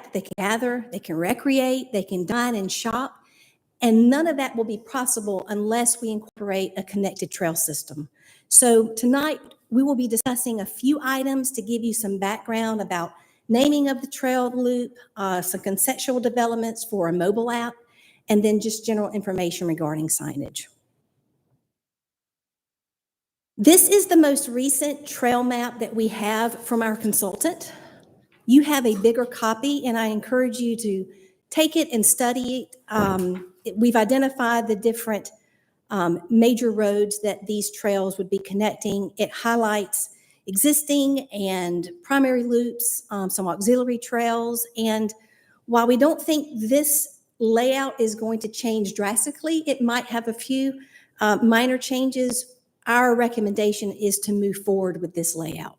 kayak, they can gather, they can recreate, they can dine and shop. And none of that will be possible unless we incorporate a connected trail system. So tonight, we will be discussing a few items to give you some background about naming of the trail loop, some conceptual developments for a mobile app, and then just general information regarding signage. This is the most recent trail map that we have from our consultant. You have a bigger copy, and I encourage you to take it and study it. We've identified the different major roads that these trails would be connecting. It highlights existing and primary loops, some auxiliary trails. And while we don't think this layout is going to change drastically, it might have a few minor changes. Our recommendation is to move forward with this layout.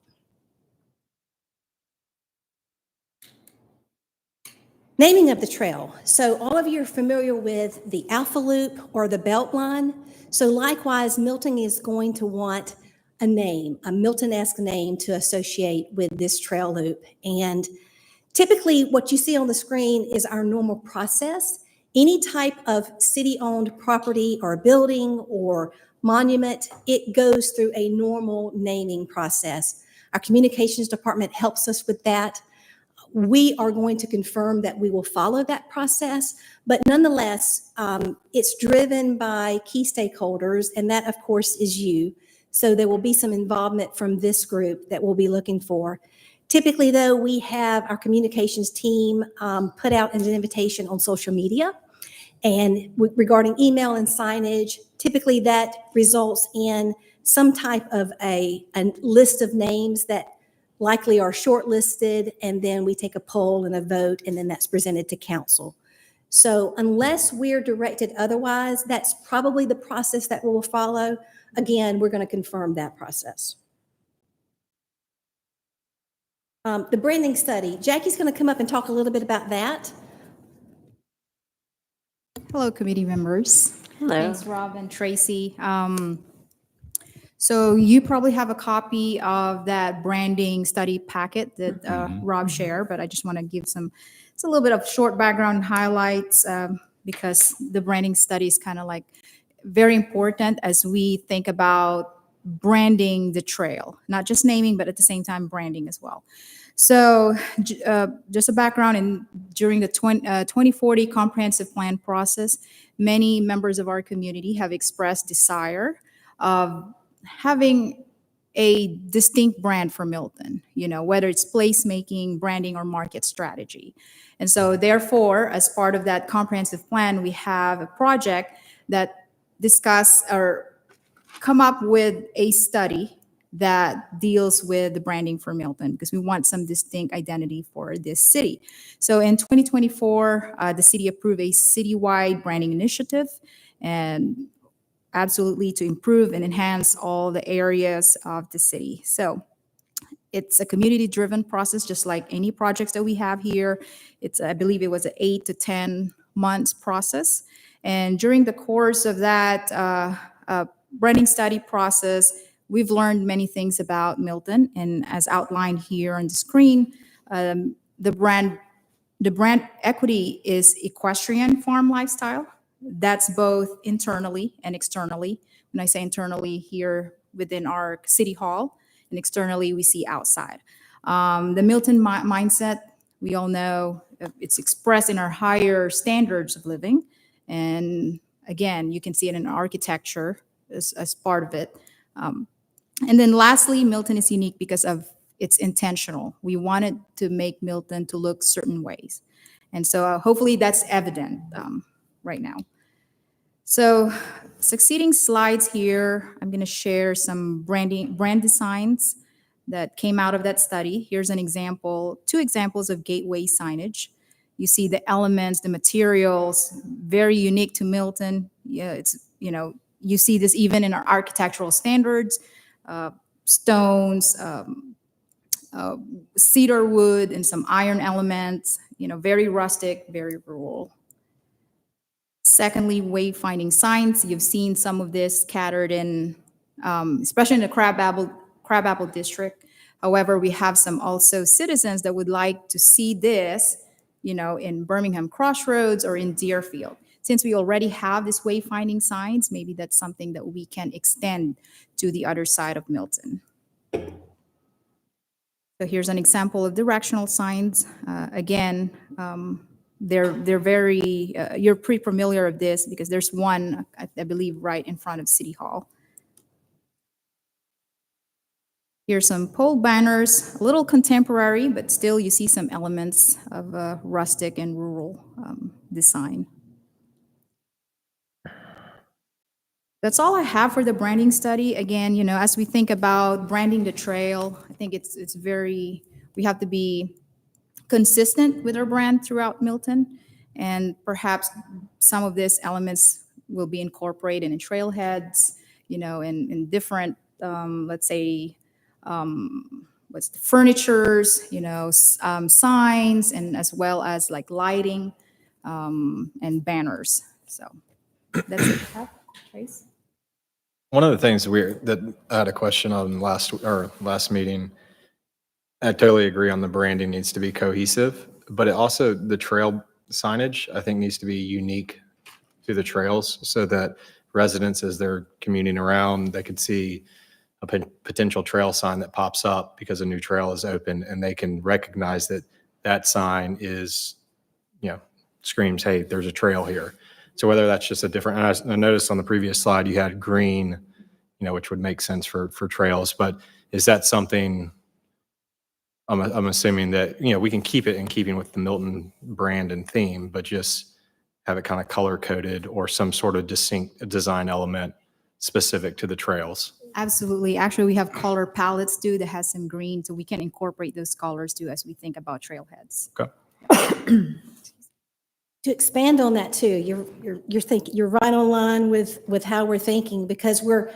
Naming of the trail. So all of you are familiar with the Alpha Loop or the Beltline. So likewise, Milton is going to want a name, a Milton-esque name to associate with this trail loop. And typically what you see on the screen is our normal process. Any type of city-owned property or building or monument, it goes through a normal naming process. Our communications department helps us with that. We are going to confirm that we will follow that process, but nonetheless, it's driven by key stakeholders, and that, of course, is you. So there will be some involvement from this group that we'll be looking for. Typically, though, we have our communications team put out an invitation on social media, and regarding email and signage, typically that results in some type of a list of names that likely are shortlisted, and then we take a poll and a vote, and then that's presented to council. So unless we're directed otherwise, that's probably the process that we'll follow. Again, we're going to confirm that process. The branding study. Jackie's going to come up and talk a little bit about that. Hello, committee members. Hello. Thanks, Rob and Tracy. So you probably have a copy of that branding study packet that Rob shared, but I just want to give it's a little bit of short background highlights because the branding study is kind of like very important as we think about branding the trail, not just naming, but at the same time branding as well. So just a background, during the 2040 comprehensive plan process, many members of our community have expressed desire of having a distinct brand for Milton, whether it's placemaking, branding, or market strategy. And so therefore, as part of that comprehensive plan, we have a project that discuss or come up with a study that deals with the branding for Milton, because we want some distinct identity for this city. So in 2024, the city approved a citywide branding initiative, and absolutely to improve and enhance all the areas of the city. So it's a community-driven process, just like any projects that we have here. I believe it was an 8 to 10 months process. And during the course of that branding study process, we've learned many things about Milton. And as outlined here on the screen, the brand equity is equestrian farm lifestyle. That's both internally and externally. When I say internally, here within our city hall, and externally we see outside. The Milton mindset, we all know it's expressed in our higher standards of living. And again, you can see it in architecture as part of it. And then lastly, Milton is unique because of it's intentional. We wanted to make Milton to look certain ways. And so hopefully that's evident right now. So succeeding slides here, I'm going to share some brand designs that came out of that study. Here's an example, 2 examples of gateway signage. You see the elements, the materials, very unique to Milton. Yeah, it's, you see this even in our architectural standards, stones, cedar wood, and some iron elements, very rustic, very rural. Secondly, wayfinding signs. You've seen some of this scattered in, especially in the Crabapple district. However, we have some also citizens that would like to see this in Birmingham Crossroads or in Deerfield. Since we already have these wayfinding signs, maybe that's something that we can extend to the other side of Milton. So here's an example of directional signs. Again, they're very, you're pretty familiar with this because there's one, I believe, right in front of City Hall. Here's some pole banners, a little contemporary, but still you see some elements of rustic and rural design. That's all I have for the branding study. Again, as we think about branding the trail, I think it's very, we have to be consistent with our brand throughout Milton, and perhaps some of these elements will be incorporated in trailheads, in different, let's say, what's the furnitures, signs, and as well as like lighting and banners. So that's it. Trace? One of the things that I had a question on last meeting, I totally agree on the branding needs to be cohesive, but it also, the trail signage, I think needs to be unique to the trails so that residents, as they're commuting around, they could see a potential trail sign that pops up because a new trail is open, and they can recognize that sign is, screams, hey, there's a trail here. So whether that's just a different, and I noticed on the previous slide you had green, which would make sense for trails, but is that something, I'm assuming that, we can keep it in keeping with the Milton brand and theme, but just have it kind of color coded or some sort of distinct design element specific to the trails? Absolutely. Actually, we have color palettes too that has some green, so we can incorporate those colors too as we think about trailheads. Okay. To expand on that too, you're right on line with how we're thinking, because we're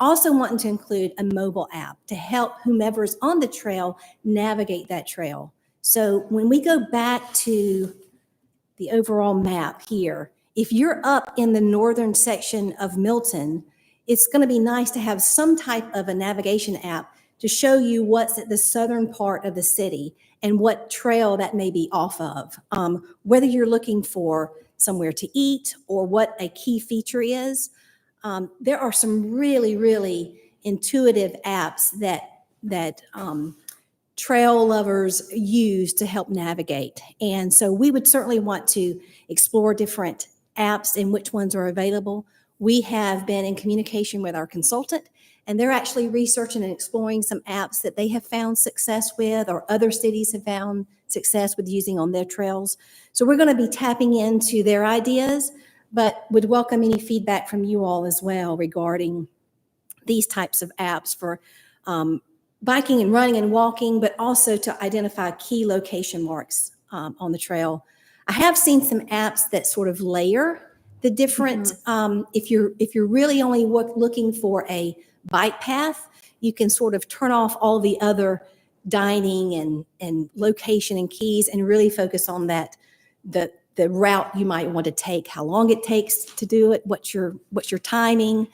also wanting to include a mobile app to help whomever's on the trail navigate that trail. So when we go back to the overall map here, if you're up in the northern section of Milton, it's going to be nice to have some type of a navigation app to show you what's at the southern part of the city and what trail that may be off of, whether you're looking for somewhere to eat or what a key feature is. There are some really, really intuitive apps that trail lovers use to help navigate. And so we would certainly want to explore different apps and which ones are available. We have been in communication with our consultant, and they're actually researching and exploring some apps that they have found success with, or other cities have found success with using on their trails. So we're going to be tapping into their ideas, but would welcome any feedback from you all as well regarding these types of apps for biking and running and walking, but also to identify key location marks on the trail. I have seen some apps that sort of layer the different, if you're really only looking for a bike path, you can sort of turn off all the other dining and location and keys and really focus on that, the route you might want to take, how long it takes to do it, what's your timing.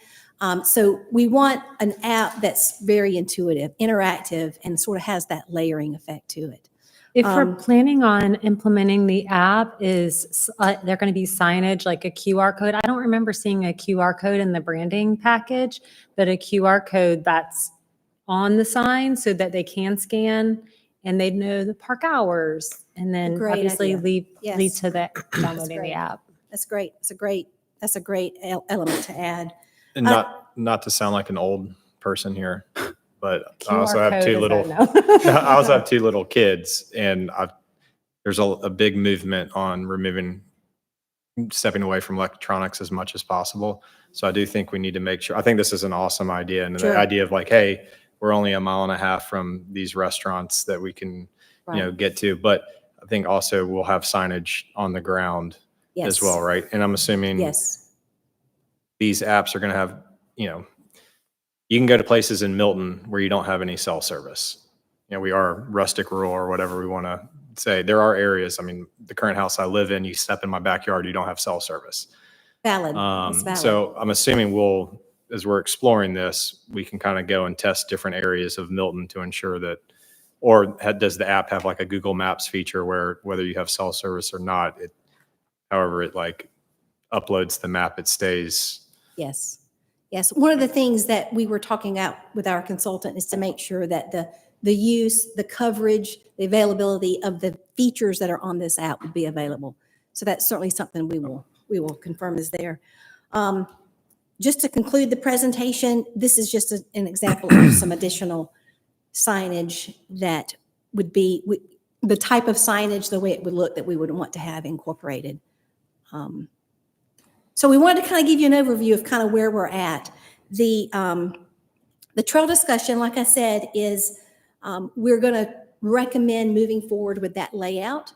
So we want an app that's very intuitive, interactive, and sort of has that layering effect to it. If we're planning on implementing the app, is there going to be signage like a QR code? I don't remember seeing a QR code in the branding package, but a QR code that's on the sign so that they can scan and they'd know the park hours, and then Great obviously idea. lead to the downloading great. the app. That's great. That's a great element to add. And not to sound like an old person here, but I QR also have code, two is little, that no? I also have two little kids, and there's a big movement on stepping away from electronics as much as possible. So I do think we need to make sure, I think this is an awesome idea. And Sure. the idea of like, hey, we're only a mile and a half from these restaurants that we can, get to. But I think also we'll have signage on the ground as well, right? And I'm assuming Yes. these apps are going to have, you can go to places in Milton where you don't have any cell service. We are rustic, rural, or whatever we want to say. There are areas, the current house I live in, you step in my backyard, you don't have cell service. Valid. It's valid. So I'm assuming as we're exploring this, we can kind of go and test different areas of Milton to ensure that does the app have like a Google Maps feature where whether you have cell service or not, however it like uploads the map, it stays. Yes. Yes. One of the things that we were talking out with our consultant is to make sure that the use, the coverage, the availability of the features that are on this app would be available. So that's certainly something we will confirm is there. Just to conclude the presentation, this is just an example of some additional signage that would be the type of signage, the way it would look that we would want to have incorporated. So we wanted to kind of give you an overview of kind of where we're at. The trail discussion, like I said, is we're going to recommend moving forward with that layout,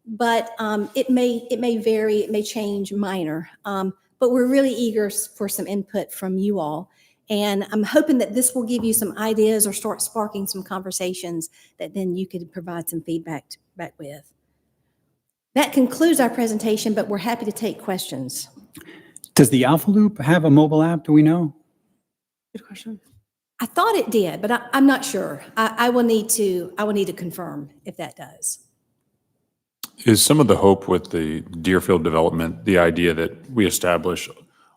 but it may vary, it may change minor, but we're really eager for some input from you all. And I'm hoping that this will give you some ideas or start sparking some conversations that then you could provide some feedback back with. That concludes our presentation, but we're happy to take questions. Does the Alpha Loop have a mobile app? Do we know? Good question. I thought it did, but I'm not sure. I will need to confirm if that does. Is some of the hope with the Deerfield development, the idea that we establish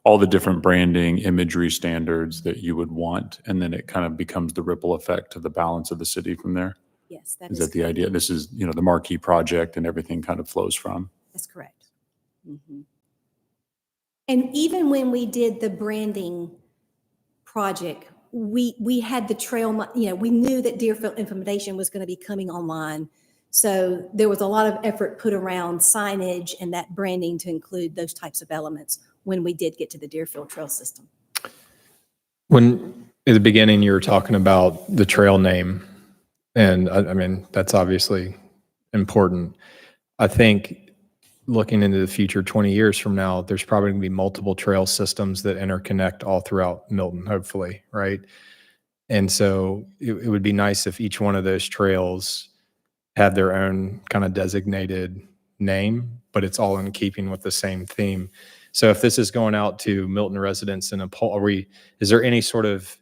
all the different branding, imagery standards that you would want, and then it kind of becomes the ripple effect to the balance of the city from there? Yes, Is that the idea? This is, the marquee project and everything kind of flows from. That's correct. Mm-hmm. And even when we did the branding project, we had the trail, we knew that Deerfield implementation was going to be coming online. So there was a lot of effort put around signage and that branding to include those types of elements when we did get to the Deerfield trail system. When at the beginning you were talking about the trail name, and I mean, that's obviously important. I think looking into the future 20 years from now, there's probably going to be multiple trail systems that interconnect all throughout Milton, hopefully, right? And so it would be nice if each one of those trails had their own kind of designated name, but it's all in keeping with the same theme. So if this is going out to Milton residents in a poll, is there any sort of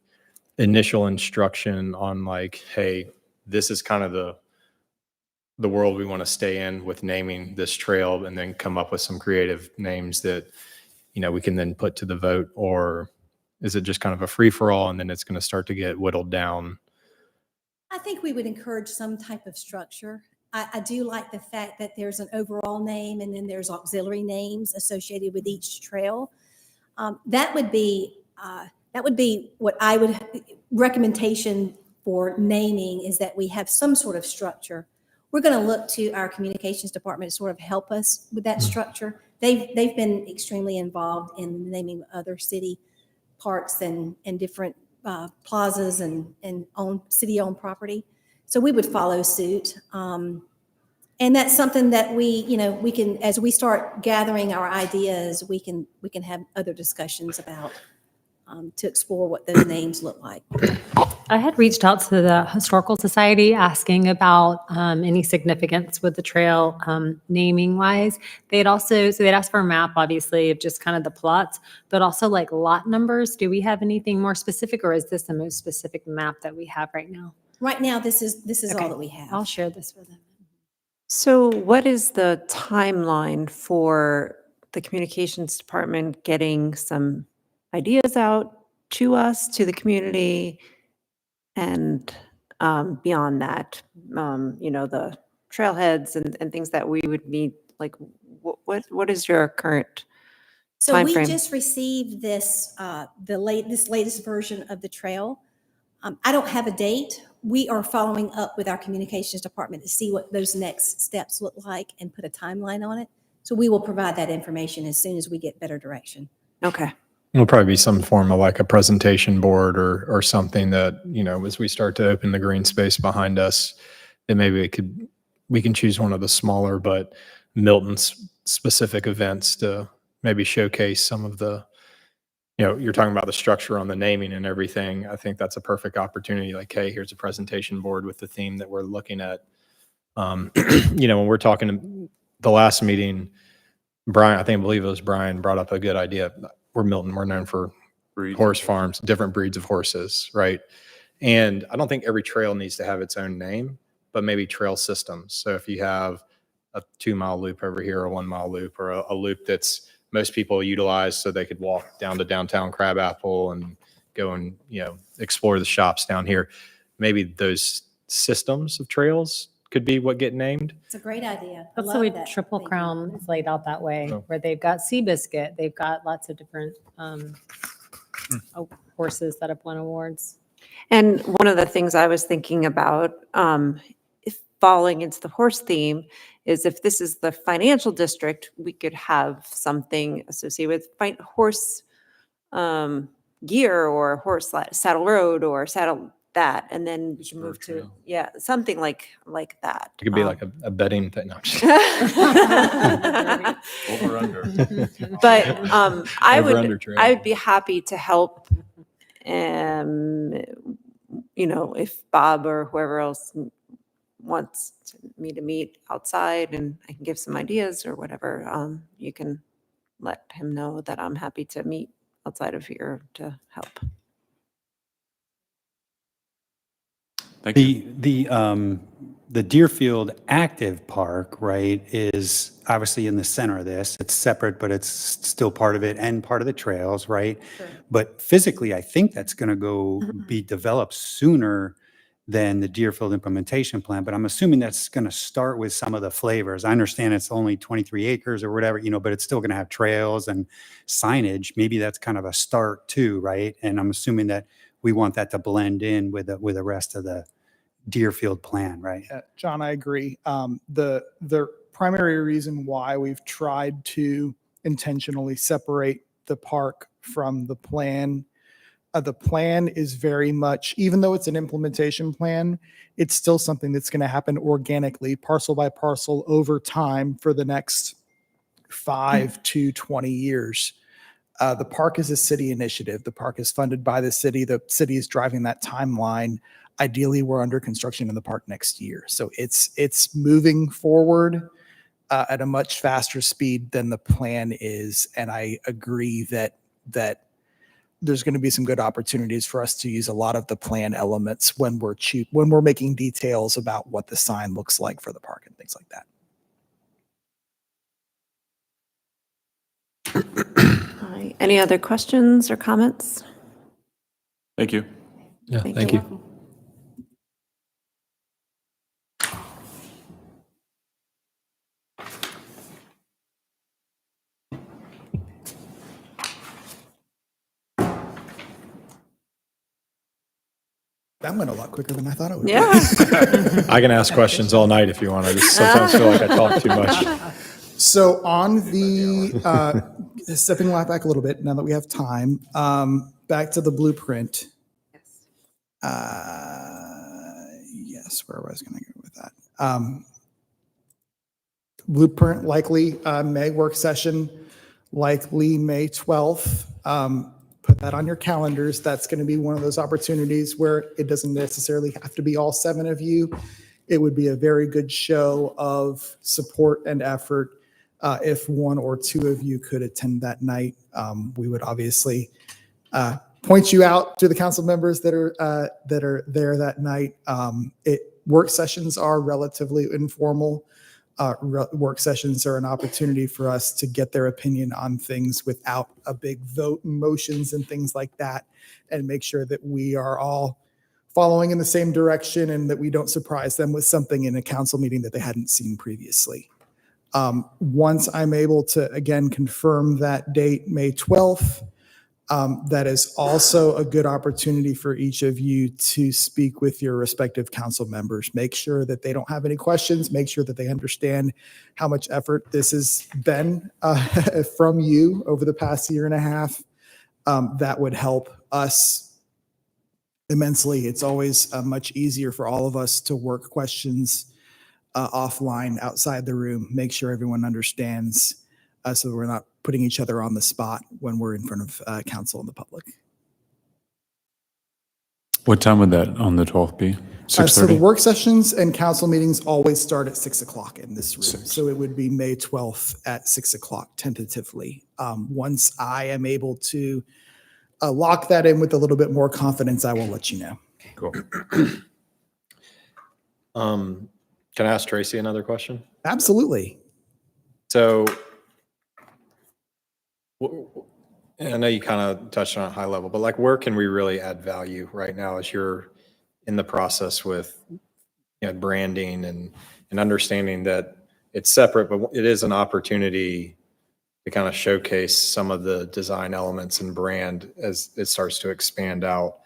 initial instruction on like, hey, this is kind of the world we want to stay in with naming this trail, and then come up with some creative names that, we can then put to the vote? Or is it just kind of a free for all and then it's going to start to get whittled down? I think we would encourage some type of structure. I do like the fact that there's an overall name and then there's auxiliary names associated with each trail. That would be what I would recommendation for naming, is that we have some sort of structure. We're going to look to our communications department to sort of help us with that structure. They've been extremely involved in naming other city parks and different plazas and city-owned property. So we would follow suit. And that's something that we can, as we start gathering our ideas, we can have other discussions about to explore what those names look like. I had reached out to the Historical Society asking about any significance with the trail naming wise. They'd asked for a map, obviously, of just kind of the plots, but also like lot numbers. Do we have anything more specific, or is this the most specific map that we have right now? Right now, this is Okay. all that we have. I'll share this with them. So what is the timeline for the communications department getting some ideas out to us, to the community, and beyond that, the trailheads and things that we would need? Like, what is your current So we timeframe? just received this latest version of the trail. I don't have a date. We are following up with our communications department to see what those next steps look like and put a timeline on it. So we will provide that information as soon as we get better direction. Okay. It'll probably be some form of like a presentation board or something that, as we start to open the green space behind us, then maybe we can choose one of the smaller but Milton specific events to maybe showcase some of the, you're talking about the structure on the naming and everything. I think that's a perfect opportunity. Like, hey, here's a presentation board with the theme that we're looking at. When we're talking the last meeting, I believe it was Brian brought up a good idea. We're Milton. We're known for horse farms, different breeds of horses, right? And I don't think every trail needs to have its own name, but maybe trail systems. So if you have a 2-mile loop over here, a 1-mile loop, or a loop that's most people utilize so they could walk down to downtown Crabapple and go and, explore the shops down here. Maybe those systems of trails could be what get named. It's a great idea. I That's the love way that Triple thinking. Crown is laid out that way, Oh. where they've got Seabiscuit, they've got lots of different horses that have won awards. And one of the things I was thinking about, if falling into the horse theme, is if this is the financial district, we could have something associated with horse gear or horse saddle road or saddle that, and then you can move to, trail. yeah, something like that. It could be like a betting thing. No, I'm just Over under. But I Over under would trail. I would be happy to help. If Bob or whoever else wants me to meet outside and I can give some ideas or whatever, you can let him know that I'm happy to meet outside of here to help. Thank you. The Deerfield Active Park, right, is obviously in the center of this. It's separate, but it's still part of it and part of the trails, right? Sure. But physically, I think that's going to go be developed sooner than the Deerfield implementation plan. But I'm assuming that's going to start with some of the flavors. I understand it's only 23 acres or whatever, but it's still going to have trails and signage. Maybe that's kind of a start too, right? And I'm assuming that we want that to blend in with the rest of the Deerfield plan, right? Yeah, John, I agree. The primary reason why we've tried to intentionally separate the park from the plan is very much, even though it's an implementation plan, it's still something that's going to happen organically, parcel by parcel over time for the next 5 to 20 years. The park is a city initiative. The park is funded by the city. The city is driving that timeline. Ideally, we're under construction in the park next year. So it's moving forward at a much faster speed than the plan is. And I agree that there's going to be some good opportunities for us to use a lot of the plan elements when we're making details about what the sign looks like for the park and things like that. All right. Any other questions or comments? Thank you. Yeah, thank you. That went a lot quicker than I thought it would. Yeah. I can ask questions all night if you want. I just sometimes feel like I talk too much. So on the stepping back a little bit, now that we have time, back to the blueprint. Yes, where was I going to go with that? Blueprint likely May work session, likely May 12th. Put that on your calendars. That's going to be one of those opportunities where it doesn't necessarily have to be all 7 of you. It would be a very good show of support and effort if 1 or 2 of you could attend that night. We would obviously point you out to the council members that are there that night. Work sessions are relatively informal. Work sessions are an opportunity for us to get their opinion on things without a big vote and motions and things like that, and make sure that we are all following in the same direction and that we don't surprise them with something in a council meeting that they hadn't seen previously. Once I'm able to, again, confirm that date, May 12th, that is also a good opportunity for each of you to speak with your respective council members. Make sure that they don't have any questions. Make sure that they understand how much effort this has been from you over the past year and a half. That would help us immensely. It's always much easier for all of us to work questions offline, outside the room. Make sure everyone understands so that we're not putting each other on the spot when we're in front of council and the public. What time would that on the 12th be? So the 6:30? work sessions and council meetings always start at 6 o'clock in this room. 6. So it would be May 12th at 6 o'clock tentatively. Once I am able to lock that in with a little bit more confidence, I will let you know. Cool. Can I ask Tracy another question? Absolutely. So, and I know you kind of touched on it high level, but like, where can we really add value right now as you're in the process with, branding and understanding that it's separate, but it is an opportunity to kind of showcase some of the design elements and brand as it starts to expand out.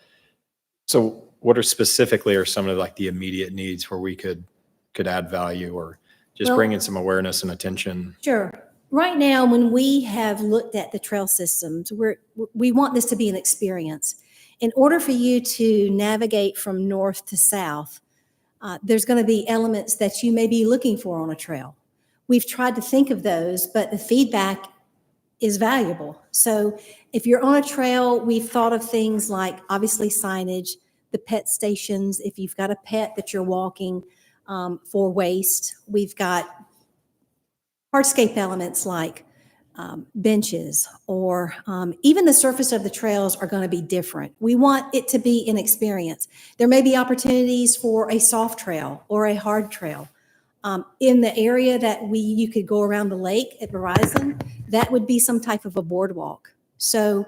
So what are specifically are some of like the immediate needs where we could add value or just Well- bring in some awareness and attention? Sure. Right now, when we have looked at the trail systems, we want this to be an experience. In order for you to navigate from north to south, there's going to be elements that you may be looking for on a trail. We've tried to think of those, but the feedback is valuable. So if you're on a trail, we've thought of things like obviously signage, the pet stations, if you've got a pet that you're walking for waste. We've got hardscape elements like benches or even the surface of the trails are going to be different. We want it to be an experience. There may be opportunities for a soft trail or a hard trail. In the area that you could go around the lake at Verizon, that would be some type of a boardwalk. So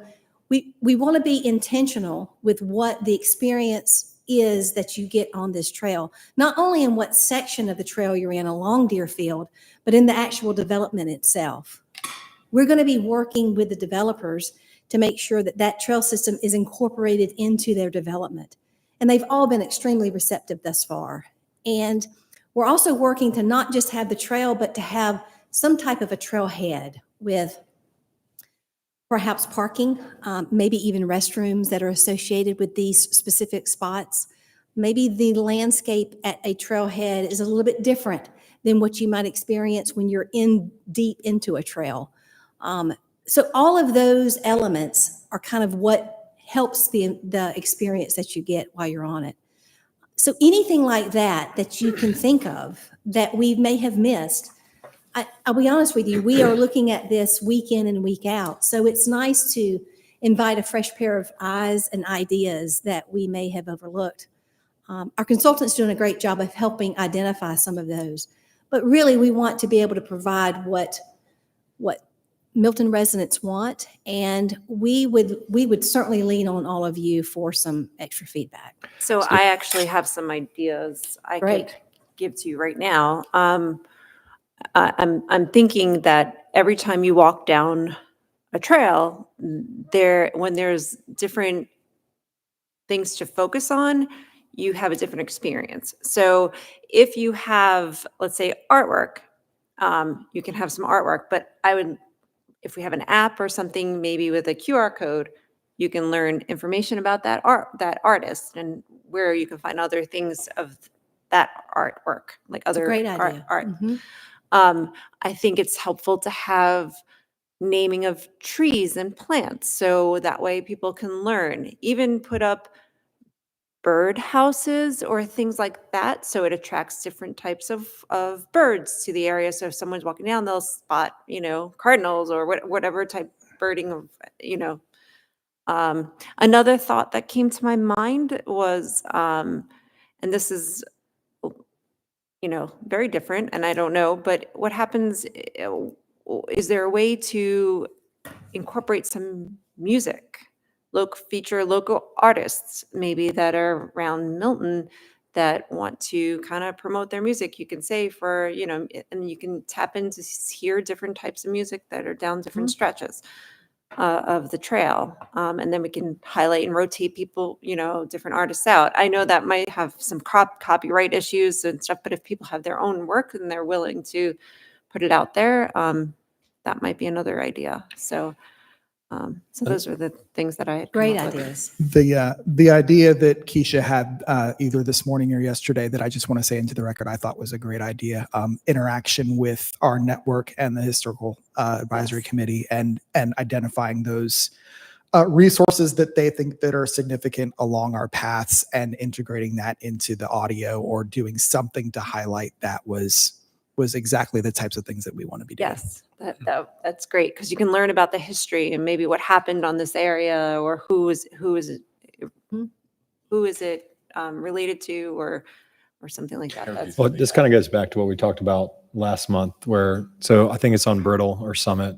we want to be intentional with what the experience is that you get on this trail, not only in what section of the trail you're in along Deerfield, but in the actual development itself. We're going to be working with the developers to make sure that that trail system is incorporated into their development. And they've all been extremely receptive thus far. And we're also working to not just have the trail, but to have some type of a trailhead with perhaps parking, maybe even restrooms that are associated with these specific spots. Maybe the landscape at a trailhead is a little bit different than what you might experience when you're in deep into a trail. So all of those elements are kind of what helps the experience that you get while you're on it. So anything like that you can think of that we may have missed, I'll be honest with you, we are looking at this week in and week out. So it's nice to invite a fresh pair of eyes and ideas that we may have overlooked. Our consultant's doing a great job of helping identify some of those. But really, we want to be able to provide what Milton residents want, and we would certainly lean on all of you for some extra feedback. So I actually have some ideas I Great. could give to you right now. I'm thinking that every time you walk down a trail, when there's different things to focus on, you have a different experience. So if you have, let's say, artwork, you can have some artwork, but if we have an app or something, maybe with a QR code, you can learn information about that artist and where you can find other things of that artwork, like other Great idea. art. Mhm. I think it's helpful to have naming of trees and plants, so that way people can learn. Even put up bird houses or things like that, so it attracts different types of birds to the area. So if someone's walking down, they'll spot, cardinals or whatever type birding of, Another thought that came to my mind was, and this is, very different, and I don't know, but what happens, is there a way to incorporate some music? Feature local artists maybe that are around Milton that want to kind of promote their music. You can say and you can tap in to hear different types of music that are down different stretches of the trail. And then we can highlight and rotate people, different artists out. I know that might have some copyright issues and stuff, but if people have their own work and they're willing to put it out there, that might be another idea. So those are the things that I had come Great up with. ideas. The idea that Keisha had either this morning or yesterday that I just want to say into the record, I thought was a great idea. Interaction with our network and the historical advisory committee and identifying those resources that they think that are significant along our paths and integrating that into the audio or doing something to highlight that was exactly the types of things that we want to be doing. Yes, that's great because you can learn about the history and maybe what happened on this area or who is it related to or or something like that. That's Well, this kind of goes back to what we talked about last month where, so I think it's on Brittle or Summit,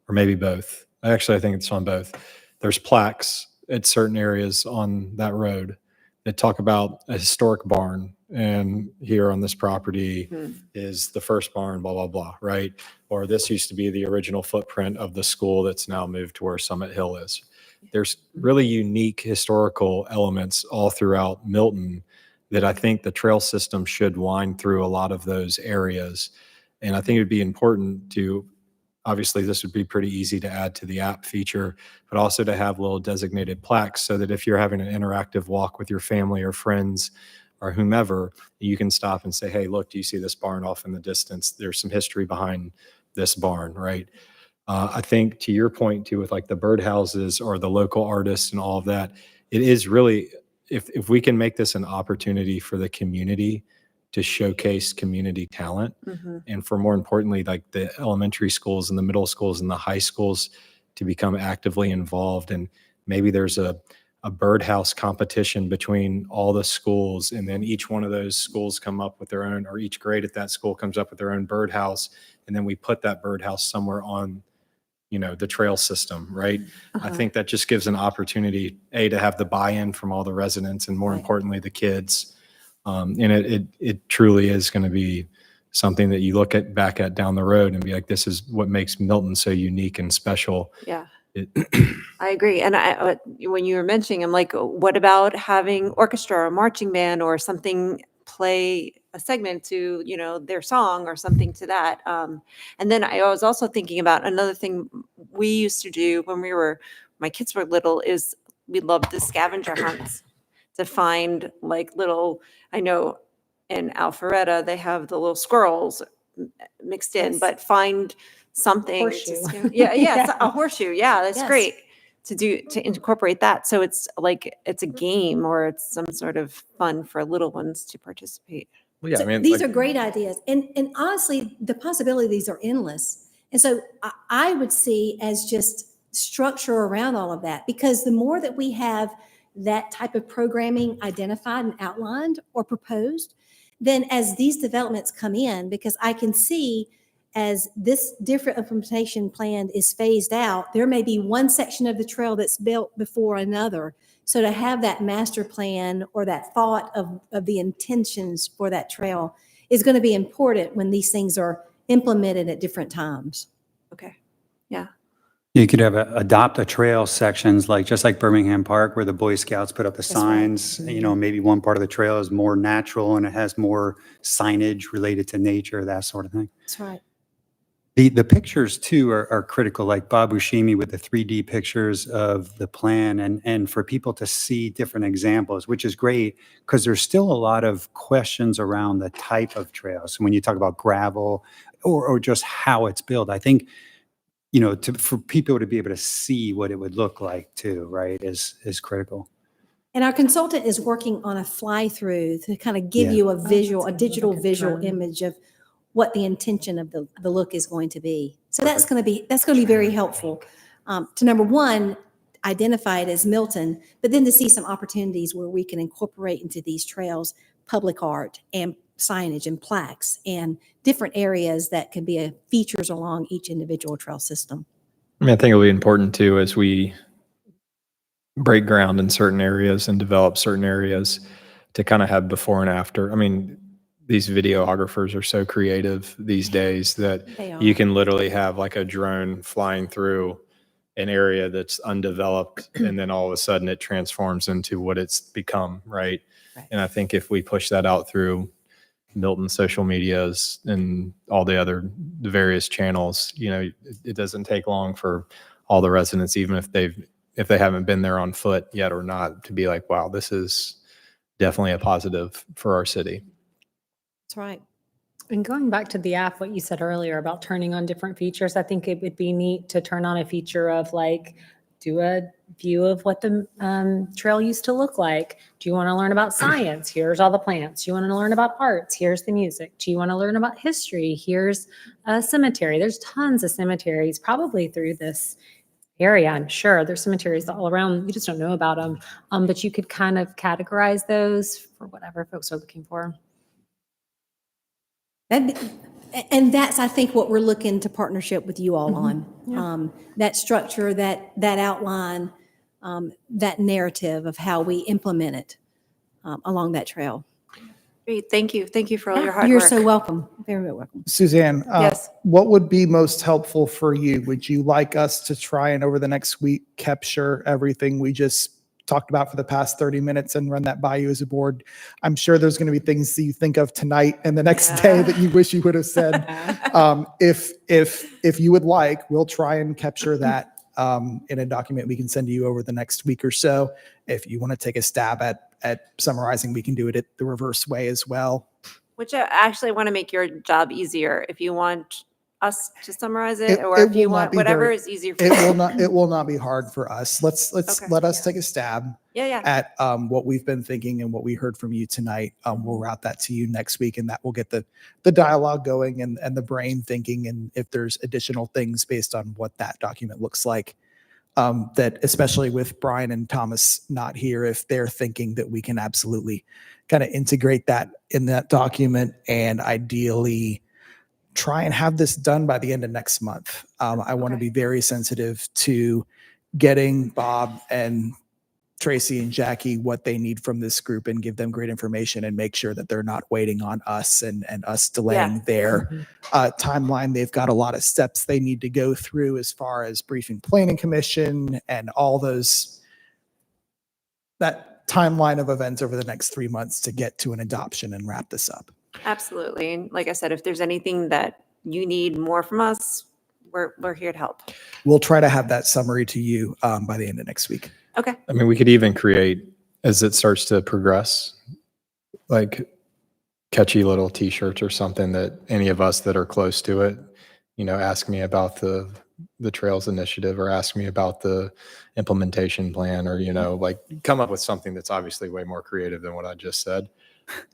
or maybe both. Actually, I think it's on both. There's plaques at certain areas on that road that talk about a historic barn. And here on this property is the first barn, blah, blah, blah, right? Or this used to be the original footprint of the school that's now moved to where Summit Hill is. There's really unique historical elements all throughout Milton that I think the trail system should wind through a lot of those areas. And I think it would be important to, obviously this would be pretty easy to add to the app feature, but also to have little designated plaques so that if you're having an interactive walk with your family or friends or whomever, you can stop and say, hey, look, do you see this barn off in the distance? There's some history behind this barn, right? I think to your point too, with like the birdhouses or the local artists and all of that, it is really, if we can make this an opportunity for the community to showcase community talent, and for more importantly, like the elementary schools and the middle schools and the high schools to become actively involved. And maybe there's a birdhouse competition between all the schools, and then each one of those schools come up with their own, or each grade at that school comes up with their own birdhouse, and then we put that birdhouse somewhere on, you know, the trail system, right? I think that just gives an opportunity, to have the buy-in from all the residents, and more importantly, the kids. And it truly is going to be something that you look at back at down the road and be like, this is what makes Milton so unique and special. Yeah. I agree. And when you were mentioning, I'm like, what about having orchestra or marching band or something play a segment to, you know, their song or something to that. And then I was also thinking about another thing we used to do when my kids were little, is we loved the scavenger hunts to find like little, I know in Alpharetta, they have the little squirrels mixed in, but find something. Horseshoe. Yeah, a horseshoe. Yeah, that's Yes. great to incorporate that. So it's like, it's a game or it's some sort of fun for little ones to participate. Well, yeah, So I mean, these like, are great ideas. And honestly, the possibilities are endless. And so I would see as just structure around all of that, because the more that we have that type of programming identified and outlined or proposed, then as these developments come in, because I can see as this different implementation plan is phased out, there may be one section of the trail that's built before another. So to have that master plan or that thought of the intentions for that trail is going to be important when these things are implemented at different times. Okay. Yeah. You could have adopt a trail sections, like just like Birmingham Park, where the Boy Scouts put up the right. signs. You know, maybe one part of the trail is more natural and it has more signage related to nature, that sort of thing. That's right. The pictures too are critical, like Bob Buscemi with the 3D pictures of the plan, and for people to see different examples, which is great because there's still a lot of questions around the type of trails. So when you talk about gravel or just how it's built, I think, you know, for people to be able to see what it would look like too, right, is critical. And our consultant is working on a fly through to kind of give Yeah. you a visual, a that's digital like a visual drone. image of what the intention of the look is going to be. So that's going to be very helpful to, number one, identify it as Milton, but then to see some opportunities where we can incorporate into these trails public art and signage and plaques and different areas that could be features along each individual trail system. I mean, I think it'll be important too, as we break ground in certain areas and develop certain areas, to kind of have before and after. I mean, these videographers are so creative these days that They are. you can literally have like a drone flying through an area that's undeveloped, and then all of a sudden it transforms into what it's become, right? Right. And I think if we push that out through Milton social medias and all the various channels, you know, it doesn't take long for all the residents, even if they haven't been there on foot yet or not, to be like, wow, this is definitely a positive for our city. That's right. And going back to the app, what you said earlier about turning on different features, I think it would be neat to turn on a feature of like, do a view of what the trail used to look like. Do you want to learn about science? Here's all the plants. Do you want to learn about arts? Here's the music. Do you want to learn about history? Here's a cemetery. There's tons of cemeteries probably through this area. I'm sure there's cemeteries all around. You just don't know about them. But you could kind of categorize those for whatever folks are looking for. And that's, I think, what we're looking to partnership with you all on. That structure, that outline, that narrative of how we implement it along that trail. Great, thank you. Thank you for all your hard You're work. so welcome. Very welcome. Suzanne, Yes. what would be most helpful for you? Would you like us to try and over the next week capture everything we just talked about for the past 30 minutes and run that by you as a board? I'm sure there's going to be things that you think of tonight and the next day that you wish you would have said. If you would like, we'll try and capture that in a document we can send to you over the next week or so. If you want to take a stab at summarizing, we can do it the reverse way as well. Which I actually want to make your job easier. If you want us to summarize it, It- or it if you will not want be whatever very- is easier for It you. will not be hard for us. Let us take a stab Yeah. at what we've been thinking and what we heard from you tonight. We'll route that to you next week, and that will get the dialogue going and the brain thinking. And if there's additional things based on what that document looks like, that especially with Brian and Thomas not here, if they're thinking that we can absolutely kind of integrate that in that document and ideally try and have this done by the end of next month. I want to be very sensitive to getting Bob and Tracy and Jackie what they need from this group and give them great information and make sure that they're not waiting on us and us delaying their timeline. They've got a lot of steps they need to go through as far as briefing planning commission and all that timeline of events over the next 3 months to get to an adoption and wrap this up. Absolutely. And like I said, if there's anything that you need more from us, we're here to help. We'll try to have that summary to you by the end of next week. Okay. I mean, we could even create, as it starts to progress, like catchy little t-shirts or something that any of us that are close to it, ask me about the Trails Initiative or ask me about the implementation plan or, like come up with something that's obviously way more creative than what I just said.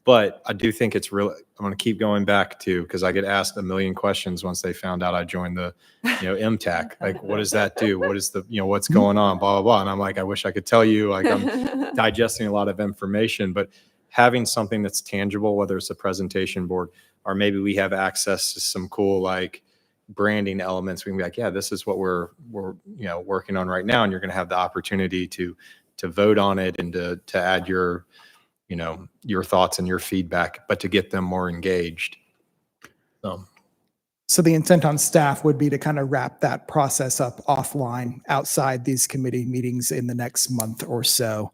But I do think it's really, I'm going to keep going back to, because I get asked a million questions once they found out I joined the, MTAC. Like, what does that do? What is the, what's going on, blah, blah, blah. And I'm like, I wish I could tell you, like I'm digesting a lot of information, but having something that's tangible, whether it's a presentation board, or maybe we have access to some cool, like branding elements. We can be like, yeah, this is what we're working on right now. And you're going to have the opportunity to vote on it and to add your thoughts and your feedback, but to get them more engaged. So the intent on staff would be to kind of wrap that process up offline outside these committee meetings in the next month or so.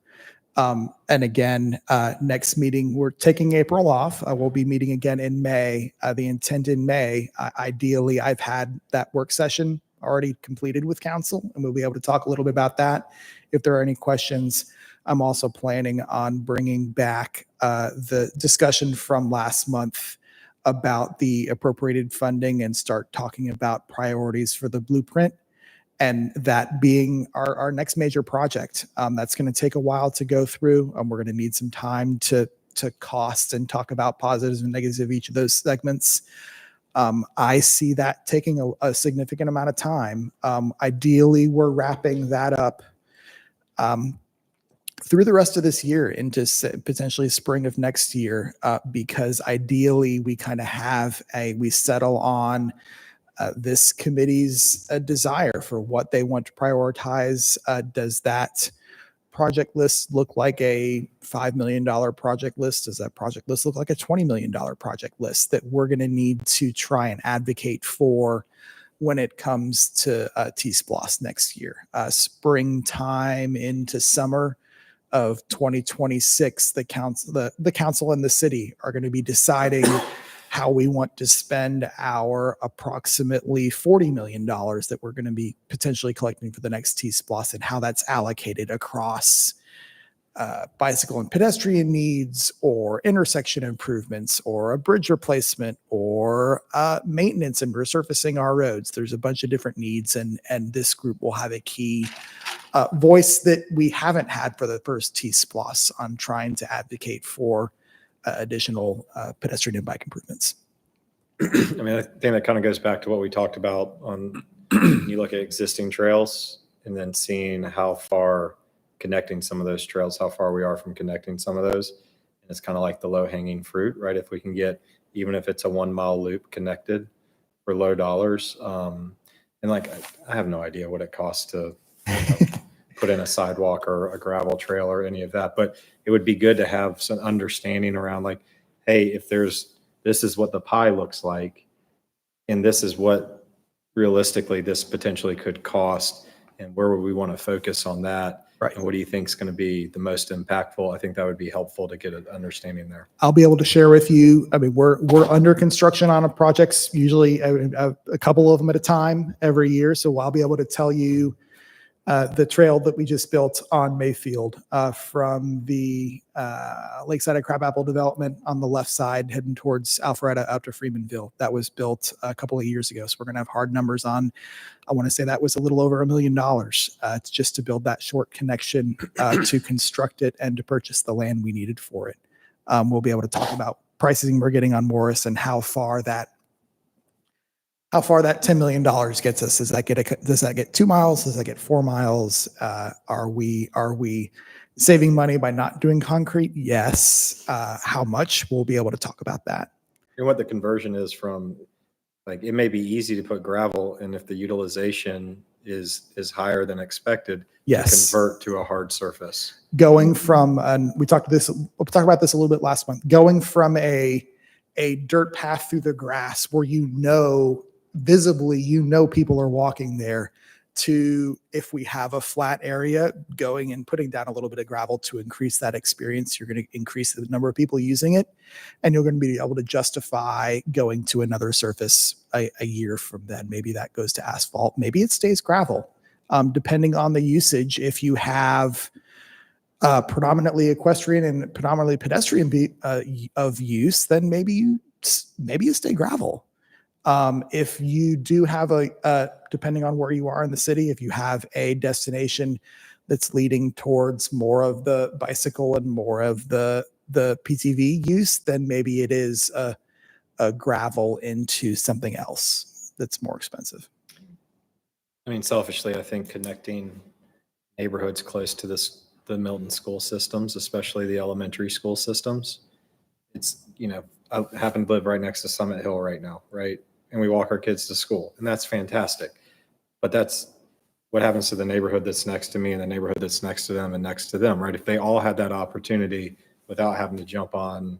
And again, next meeting, we're taking April off. We'll be meeting again in May. The intent in May, ideally, I've had that work session already completed with council, and we'll be able to talk a little bit about that. If there are any questions, I'm also planning on bringing back the discussion from last month about the appropriated funding and start talking about priorities for the blueprint, and that being our next major project. That's going to take a while to go through. We're going to need some time to cost and talk about positives and negatives of each of those segments. I see that taking a significant amount of time. Ideally, we're wrapping that up through the rest of this year into potentially spring of next year, because ideally we kind of we settle on this committee's desire for what they want to prioritize. Does that project list look like a $5 million project list? Does that project list look like a $20 million project list that we're going to need to try and advocate for when it comes to T-SPLOS next year? Springtime into summer of 2026, the council and the city are going to be deciding how we want to spend our approximately $40 million that we're going to be potentially collecting for the next T-SPLOS and how that's allocated across bicycle and pedestrian needs or intersection improvements or a bridge replacement or maintenance and resurfacing our roads. There's a bunch of different needs, and this group will have a key voice that we haven't had for the first T-SPLOS on trying to advocate for additional pedestrian and bike improvements. I mean, I think that kind of goes back to what we talked about on, you look at existing trails and then seeing how far connecting some of those trails, how far we are from connecting some of those. And it's kind of like the low hanging fruit, right? If we can get even if it's a 1 mile loop connected for low dollars. And like, I have no idea what it costs to put in a sidewalk or a gravel trail or any of that, but it would be good to have some understanding around like, hey, if this is what the pie looks like, and this is what realistically this potentially could cost, and where would we want to focus on that? Right. And what do you think is going to be the most impactful? I think that would be helpful to get an understanding there. I'll be able to share with you. I mean, we're under construction on projects, usually a couple of them at a time every year. So I'll be able to tell you the trail that we just built on Mayfield from the Lakeside of Crabapple development on the left side heading towards Alpharetta out to Freemanville. That was built a couple of years ago. So we're going to have hard numbers on. I want to say that was a little over $1 million. It's just to build that short connection to construct it and to purchase the land we needed for it. We'll be able to talk about pricing we're getting on Morris and how far that $10 million gets us. Does that get 2 miles? Does that get 4 miles? Are we saving money by not doing concrete? Yes. How much? We'll be able to talk about that. And what the conversion is from, like, it may be easy to put gravel, and if the utilization is higher than expected, Yes. convert to a hard surface. Going from, and we'll talk about this a little bit last month, going from a dirt path through the grass where visibly people are walking there, to, if we have a flat area, going and putting down a little bit of gravel to increase that experience. You're going to increase the number of people using it, and you're going to be able to justify going to another surface a year from then. Maybe that goes to asphalt. Maybe it stays gravel, depending on the usage. If you have predominantly equestrian and predominantly pedestrian of use, then maybe you stay gravel. If you do have depending on where you are in the city, if you have a destination that's leading towards more of the bicycle and more of the PTV use, then maybe it is a gravel into something else that's more expensive. I mean, selfishly, I think connecting neighborhoods close to the Milton school systems, especially the elementary school systems, it's, I happen to live right next to Summit Hill right now, right? And we walk our kids to school, and that's fantastic. But that's what happens to the neighborhood that's next to me and the neighborhood that's next to them and next to them, right? If they all had that opportunity without having to jump on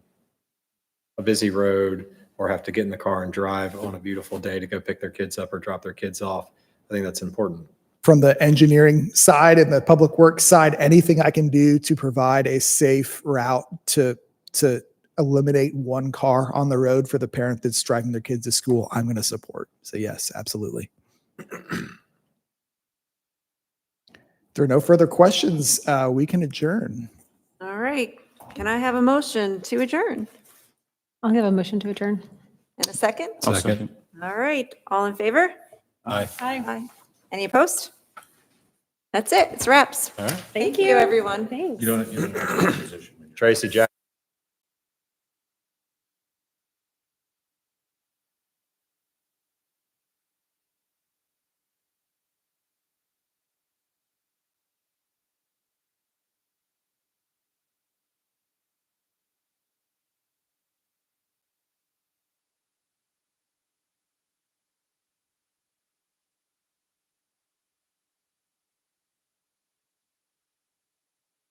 a busy road or have to get in the car and drive on a beautiful day to go pick their kids up or drop their kids off, I think that's important. From the engineering side and the public works side, anything I can do to provide a safe route to eliminate one car on the road for the parent that's driving their kids to school, I'm going to support. So yes, absolutely. If there are no further questions, we can adjourn. All right. Can I have a motion to adjourn? I'll give a motion to adjourn. And a second? Second. All right. All in favor? Aye. Aye. Any opposed? That's it. It's wraps. All right. Thank you, everyone. Thanks. You don't have a position. Tracy, Jack.